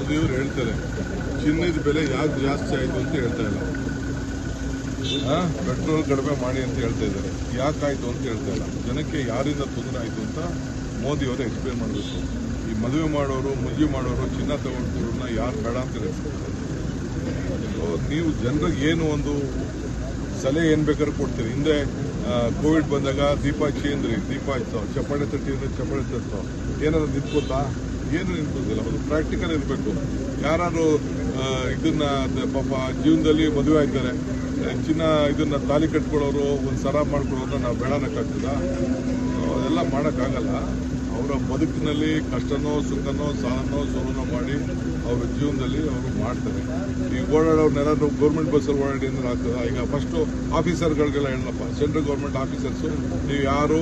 ಮೋದಿಯವರು ಹೇಳ್ತಾರೆ ಚಿನ್ನದ ಬೆಲೆ ಯಾಕೆ ಜಾಸ್ತಿ ಆಯಿತು ಅಂತ ಹೇಳ್ತಾ ಇಲ್ಲ. ಪೆಟ್ರೋಲ್ ಕಡಿಮೆ ಮಾಡಿ ಅಂತ ಹೇಳ್ತಾ ಇದ್ದಾರೆ. ಯಾಕಾಯಿತು ಅಂತ ಹೇಳ್ತಾ ಇಲ್ಲ. ಜನಕ್ಕೆ ಯಾರಿಂದ ತೊಂದರೆ ಆಯಿತು ಅಂತ ಮೋದಿಯವರು ಎಕ್ಸ್ಪ್ಲೇನ್ ಮಾಡಬೇಕು. ಈ ಮದುವೆ ಮಾಡೋರು, ಮುಜಿ ಮಾಡೋರು, ಚಿನ್ನ ತಗೊಳ್ತಿರೋರನ್ನ ಯಾರು ಬೇಡ ಅಂತಾರೆ. ನೀವು ಜನರಿಗೆ ಏನು ಒಂದು ಸಲಹೆ ಏನು ಬೇಕಾದ್ರೂ ಕೊಡ್ತೀರಿ. ಹಿಂದೆ ಕೋವಿಡ್ ಬಂದಾಗ ದೀಪ ಹಚ್ಚಿಂದ್ರಿ, ದೀಪ ಹಚ್ಚೋ, ಚಪ್ಪಾಳೆ ತಟ್ಟಿದ್ರೆ ಚಪ್ಪಾಳೆ ತಟ್ಟೋ, ಏನಾದ್ರು ನಿಂತ್ಕೋತಾ? ಏನು ನಿಂತ್ಕೋದಿಲ್ಲ. ಅದು ಪ್ರಾಕ್ಟಿಕಲ್ ಇರಬೇಕು. ಯಾರು ಇದನ್ನ ಪಾಪ ಜೀವನದಲ್ಲಿ ಮದುವೆ ಆಯ್ತಾರೆ, ಚಿನ್ನ ಇದನ್ನ ತಾಲಿ ಕಟ್ಕೊಳ್ಳೋರು, ಒಂದು ಸರ ಮಾಡ್ಕೊಳ್ಳೋರು ನಾವು ಬೇಡನಕ್ಕಾಗ್ತದ? ಅದೆಲ್ಲ ಮಾಡೋಕ್ಕಾಗಲ್ಲ. ಅವರ ಬದುಕಿನಲ್ಲಿ ಕಷ್ಟನೋ ಸುಖನೋ ಸಾಲನೋ ಸೋಲನೋ ಮಾಡಿ ಅವರ ಜೀವನದಲ್ಲಿ ಅವರು ಮಾಡ್ತಾರೆ. ಈಗ ಓಡಾಡೋರ್ನೆಲ್ಲಾದ್ರೂ ಗೌರ್ಮೆಂಟ್ ಬಸ್ಸಲ್ಲಿ ಓಡಾಡಿ ಅಂದ್ರೆ ಆಗ್ತದ? ಈಗ ಫಸ್ಟು ಆಫೀಸರ್ಗಳಿಗೆಲ್ಲ ಹೇಳಪ್ಪ, ಸೆಂಟ್ರಲ್ ಗೌರ್ಮೆಂಟ್ ಆಫೀಸರ್ಸು, ನೀವು ಯಾರು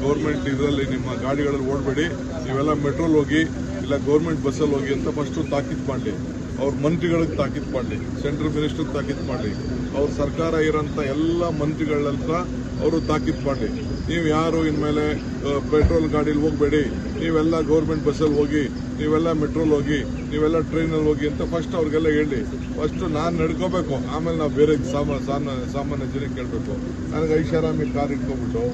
ಗೌರ್ಮೆಂಟ್ ಇದರಲ್ಲಿ ನಿಮ್ಮ ಗಾಡಿಗಳಲ್ಲಿ ಓಡಬೇಡಿ, ನೀವೆಲ್ಲ ಮೆಟ್ರೋಲ್ ಹೋಗಿ ಇಲ್ಲ ಗೌರ್ಮೆಂಟ್ ಬಸ್ಸಲ್ಲಿ ಹೋಗಿ ಅಂತ ಫಸ್ಟು ತಾಕೀತು ಮಾಡಲಿ. ಅವ್ರ ಮಂತ್ರಿಗಳಿಗೆ ತಾಕೀತು ಮಾಡಲಿ, ಸೆಂಟ್ರಲ್ ಮಿನಿಸ್ಟರ್ ತಾಕೀತು ಮಾಡಲಿ, ಅವ್ರ ಸರ್ಕಾರ ಇರೋಂಥ ಎಲ್ಲ ಮಂತ್ರಿಗಳಂತ ಅವರು ತಾಕೀತು ಮಾಡಲಿ. ನೀವು ಯಾರು ಇನ್ಮೇಲೆ ಪೆಟ್ರೋಲ್ ಗಾಡೀಲಿ ಹೋಗಬೇಡಿ, ನೀವೆಲ್ಲ ಗೌರ್ಮೆಂಟ್ ಬಸ್ಸಲ್ಲಿ ಹೋಗಿ, ನೀವೆಲ್ಲ ಮೆಟ್ರೋಲ್ ಹೋಗಿ, ನೀವೆಲ್ಲ ಟ್ರೈನಲ್ಲಿ ಹೋಗಿ ಅಂತ ಫಸ್ಟ್ ಅವ್ರಿಗೆಲ್ಲ ಹೇಳಿ. ಫಸ್ಟು ನಾನು ನಡ್ಕೋಬೇಕು, ಆಮೇಲೆ ನಾವು ಬೇರೆ ಸಾಮಾನ್ಯ ಜನಕ್ಕೆ ಕೇಳಬೇಕು. ನನಗೆ ಐಷಾರಾಮಿ ಕಾರ್ ಇಟ್ಕೊಬಿಟ್ಟು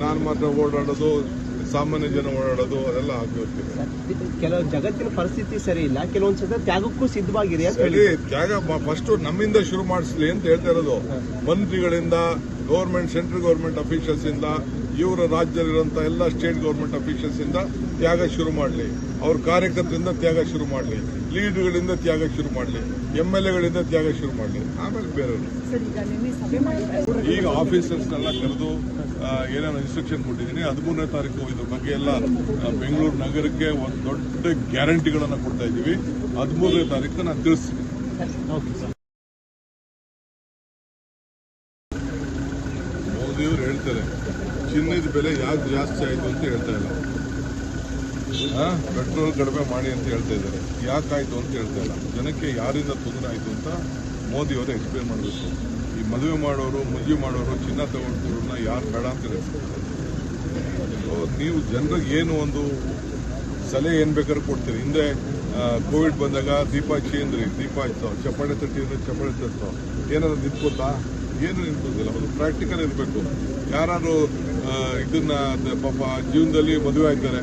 ನಾನು ಮಾತ್ರ ಓಡಾಡೋದು, ಸಾಮಾನ್ಯ ಜನ ಓಡಾಡೋದು ಅದೆಲ್ಲ ಆಗಿರ್ತೀವಿ. ಕೆಲವು ಜಗತ್ತಿನ ಪರಿಸ್ಥಿತಿ ಸರಿ ಇಲ್ಲ, ಕೆಲವೊಂದ್ಸಲ ತ್ಯಾಗಕ್ಕೂ ಸಿದ್ಧವಾಗಿದೆ. ಸರಿ, ತ್ಯಾಗ ಫಸ್ಟ್ ನಮ್ಮಿಂದ ಶುರು ಮಾಡಿಸ್ಲಿ ಅಂತ ಹೇಳ್ತಾ ಇರೋದು. ಮಂತ್ರಿಗಳಿಂದ, ಗೌರ್ಮೆಂಟ್, ಸೆಂಟ್ರಲ್ ಗೌರ್ಮೆಂಟ್ ಅಫಿಷಿಯಲ್ಸ್ ಇಂದ, ಇವರ ರಾಜ್ಯದಲ್ಲಿರುವಂತಹ ಎಲ್ಲ ಸ್ಟೇಟ್ ಗೌರ್ಮೆಂಟ್ ಅಫಿಷಿಯಲ್ಸ್ ಇಂದ ತ್ಯಾಗ ಶುರು ಮಾಡಲಿ. ಅವ್ರ ಕಾರ್ಯಕರ್ತರಿಂದ ತ್ಯಾಗ ಶುರು ಮಾಡಲಿ, ಲೀಡರ್ಗಳಿಂದ ತ್ಯಾಗ ಶುರು ಮಾಡಲಿ, MLAಗಳಿಂದ ತ್ಯಾಗ ಶುರು ಮಾಡಲಿ, ಆಮೇಲೆ ಬೇರೆಯವರು. ಈಗ ಆಫೀಸರ್ಸ್ನೆಲ್ಲ ಕರೆದು ಏನೇನೋ ಇನ್ಸ್ಟ್ರಕ್ಷನ್ ಕೊಟ್ಟಿದ್ದೀನಿ. 13ನೇ ತಾರೀಕು ಇದ್ರ ಬಗ್ಗೆ ಎಲ್ಲ ಬೆಂಗಳೂರು ನಗರಕ್ಕೆ ಒಂದು ದೊಡ್ಡ ಗ್ಯಾರಂಟಿಗಳನ್ನು ಕೊಡ್ತಾ ಇದ್ದೀವಿ. 13ನೇ ತಾರೀಕು ನಾನು ತಿಳಿಸ್ತೀನಿ. ಮೋದಿಯವರು ಹೇಳ್ತಾರೆ ಚಿನ್ನದ ಬೆಲೆ ಯಾಕೆ ಜಾಸ್ತಿ ಆಯಿತು ಅಂತ ಹೇಳ್ತಾ ಇಲ್ಲ. ಪೆಟ್ರೋಲ್ ಕಡಿಮೆ ಮಾಡಿ ಅಂತ ಹೇಳ್ತಾ ಇದ್ದಾರೆ. ಯಾಕಾಯಿತು ಅಂತ ಹೇಳ್ತಾ ಇಲ್ಲ. ಜನಕ್ಕೆ ಯಾರಿಂದ ತೊಂದರೆ ಆಯಿತು ಅಂತ ಮೋದಿಯವರು ಎಕ್ಸ್ಪ್ಲೇನ್ ಮಾಡಬೇಕು. ಈ ಮದುವೆ ಮಾಡೋರು, ಮುಜಿ ಮಾಡೋರು, ಚಿನ್ನ ತಗೊಳ್ತಿರೋರನ್ನ ಯಾರು ಬೇಡ ಅಂತಾರೆ. ನೀವು ಜನರಿಗೆ ಏನು ಒಂದು ಸಲಹೆ ಏನು ಬೇಕಾದ್ರೂ ಕೊಡ್ತೀರಿ. ಹಿಂದೆ ಕೋವಿಡ್ ಬಂದಾಗ ದೀಪ ಹಚ್ಚಿಂದ್ರಿ, ದೀಪ ಹಚ್ಚೋ, ಚಪ್ಪಾಳೆ ತಟ್ಟಿದ್ರೆ ಚಪ್ಪಾಳೆ ತಟ್ಟೋ, ಏನಾದ್ರು ನಿಂತ್ಕೋತಾ? ಏನು ನಿಂತ್ಕೋದಿಲ್ಲ. ಅದು ಪ್ರಾಕ್ಟಿಕಲ್ ಇರಬೇಕು. ಯಾರು ಇದನ್ನ ಪಾಪ ಜೀವನದಲ್ಲಿ ಮದುವೆ ಆಯ್ತಾರೆ,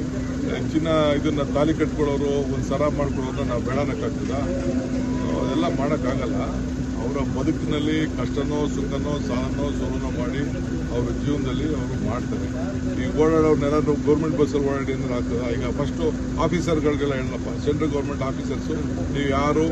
ಚಿನ್ನ ಇದನ್ನ ತಾಲಿ ಕಟ್ಕೊಳ್ಳೋರು, ಒಂದು ಸರ ಮಾಡ್ಕೊಳ್ಳೋರು ನಾವು ಬೇಡನಕ್ಕಾಗ್ತದ? ಅದೆಲ್ಲ ಮಾಡೋಕ್ಕಾಗಲ್ಲ. ಅವರ ಬದುಕಿನಲ್ಲಿ ಕಷ್ಟನೋ ಸುಖನೋ ಸಾಲನೋ ಸೋಲನೋ ಮಾಡಿ ಅವರ ಜೀವನದಲ್ಲಿ ಅವರು ಮಾಡ್ತಾರೆ. ಈಗ ಓಡಾಡೋರ್ನೆಲ್ಲಾದ್ರೂ ಗೌರ್ಮೆಂಟ್ ಬಸ್ಸಲ್ಲಿ ಓಡಾಡಿ ಅಂದ್ರೆ ಆಗ್ತದ? ಈಗ ಫಸ್ಟು ಆಫೀಸರ್ಗಳಿಗೆಲ್ಲ ಹೇಳಪ್ಪ, ಸೆಂಟ್ರಲ್ ಗೌರ್ಮೆಂಟ್ ಆಫೀಸರ್ಸು, ನೀವು ಯಾರು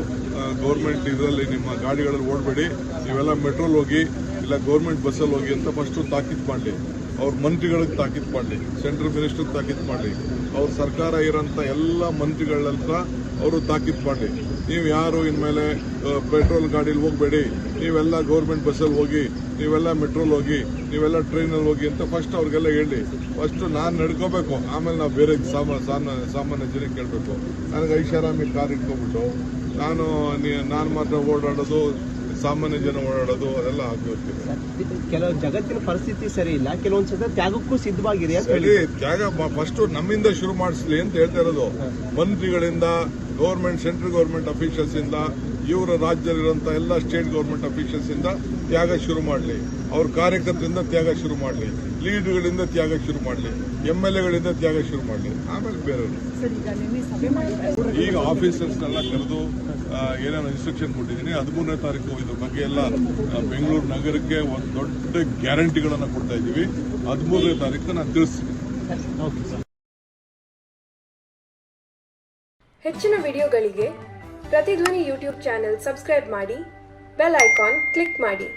ಗೌರ್ಮೆಂಟ್ ಇದರಲ್ಲಿ ನಿಮ್ಮ ಗಾಡಿಗಳಲ್ಲಿ ಓಡಬೇಡಿ, ನೀವೆಲ್ಲ ಮೆಟ್ರೋಲ್ ಹೋಗಿ ಇಲ್ಲ ಗೌರ್ಮೆಂಟ್ ಬಸ್ಸಲ್ಲಿ ಹೋಗಿ ಅಂತ ಫಸ್ಟು ತಾಕೀತು ಮಾಡಲಿ. ಅವ್ರ ಮಂತ್ರಿಗಳಿಗೆ ತಾಕೀತು ಮಾಡಲಿ, ಸೆಂಟ್ರಲ್ ಮಿನಿಸ್ಟರ್ ತಾಕೀತು ಮಾಡಲಿ, ಅವ್ರ ಸರ್ಕಾರ ಇರೋಂಥ ಎಲ್ಲ ಮಂತ್ರಿಗಳಂತ ಅವರು ತಾಕೀತು ಮಾಡಲಿ. ನೀವು ಯಾರು ಇನ್ಮೇಲೆ ಪೆಟ್ರೋಲ್ ಗಾಡೀಲಿ ಹೋಗಬೇಡಿ, ನೀವೆಲ್ಲ ಗೌರ್ಮೆಂಟ್ ಬಸ್ಸಲ್ಲಿ ಹೋಗಿ, ನೀವೆಲ್ಲ ಮೆಟ್ರೋಲ್ ಹೋಗಿ, ನೀವೆಲ್ಲ ಟ್ರೈನಲ್ಲಿ ಹೋಗಿ ಅಂತ ಫಸ್ಟ್ ಅವ್ರಿಗೆಲ್ಲ ಹೇಳಿ. ಫಸ್ಟು ನಾನು ನಡ್ಕೋಬೇಕು, ಆಮೇಲೆ ನಾವು ಬೇರೆ ಸಾಮಾನ್ಯ ಜನಕ್ಕೆ ಕೇಳಬೇಕು. ನನಗೆ ಐಷಾರಾಮಿ ಕಾರ್ ಇಟ್ಕೊಬಿಟ್ಟು ನಾನು ಮಾತ್ರ ಓಡಾಡೋದು, ಸಾಮಾನ್ಯ ಜನ ಓಡಾಡೋದು ಅದೆಲ್ಲ ಆಗಿರ್ತೀವಿ. ಕೆಲವು ಜಗತ್ತಿನ ಪರಿಸ್ಥಿತಿ ಸರಿ ಇಲ್ಲ, ಕೆಲವೊಂದ್ಸಲ ತ್ಯಾಗಕ್ಕೂ ಸಿದ್ಧವಾಗಿದೆ. ಸರಿ, ತ್ಯಾಗ ಫಸ್ಟ್ ನಮ್ಮಿಂದ ಶುರು ಮಾಡಿಸ್ಲಿ ಅಂತ ಹೇಳ್ತಾ ಇರೋದು. ಮಂತ್ರಿಗಳಿಂದ, ಗೌರ್ಮೆಂಟ್, ಸೆಂಟ್ರಲ್ ಗೌರ್ಮೆಂಟ್ ಅಫಿಷಿಯಲ್ಸ್ ಇಂದ, ಇವರ ರಾಜ್ಯದಲ್ಲಿರುವಂತಹ ಎಲ್ಲ ಸ್ಟೇಟ್ ಗೌರ್ಮೆಂಟ್ ಅಫಿಷಿಯಲ್ಸ್ ಇಂದ ತ್ಯಾಗ ಶುರು ಮಾಡಲಿ. ಅವ್ರ ಕಾರ್ಯಕರ್ತರಿಂದ ತ್ಯಾಗ ಶುರು ಮಾಡಲಿ, ಲೀಡರ್ಗಳಿಂದ ತ್ಯಾಗ ಶುರು ಮಾಡಲಿ, MLAಗಳಿಂದ ತ್ಯಾಗ ಶುರು ಮಾಡಲಿ, ಆಮೇಲೆ ಬೇರೆಯವರು. ಈಗ ಆಫೀಸರ್ಸ್ನೆಲ್ಲ ಕರೆದು ಏನೇನೋ ಇನ್ಸ್ಟ್ರಕ್ಷನ್ ಕೊಟ್ಟಿದ್ದೀನಿ. 13ನೇ ತಾರೀಕು ಇದ್ರ ಬಗ್ಗೆ ಎಲ್ಲ ಬೆಂಗಳೂರು ನಗರಕ್ಕೆ ಒಂದು ದೊಡ್ಡ ಗ್ಯಾರಂಟಿಗಳನ್ನು ಕೊಡ್ತಾ ಇದ್ದೀವಿ. 13ನೇ ತಾರೀಕು ನಾನು ತಿಳಿಸ್ತೀನಿ. ಹೆಚ್ಚಿನ ವಿಡಿಯೋಗಳಿಗೆ ಪ್ರತಿಧ್ವನಿ ಯೂಟ್ಯೂಬ್ ಚಾನೆಲ್ ಸಬ್ಸ್ಕ್ರೈಬ್ ಮಾಡಿ, ಬೆಲ್ ಐಕಾನ್ ಕ್ಲಿಕ್ ಮಾಡಿ.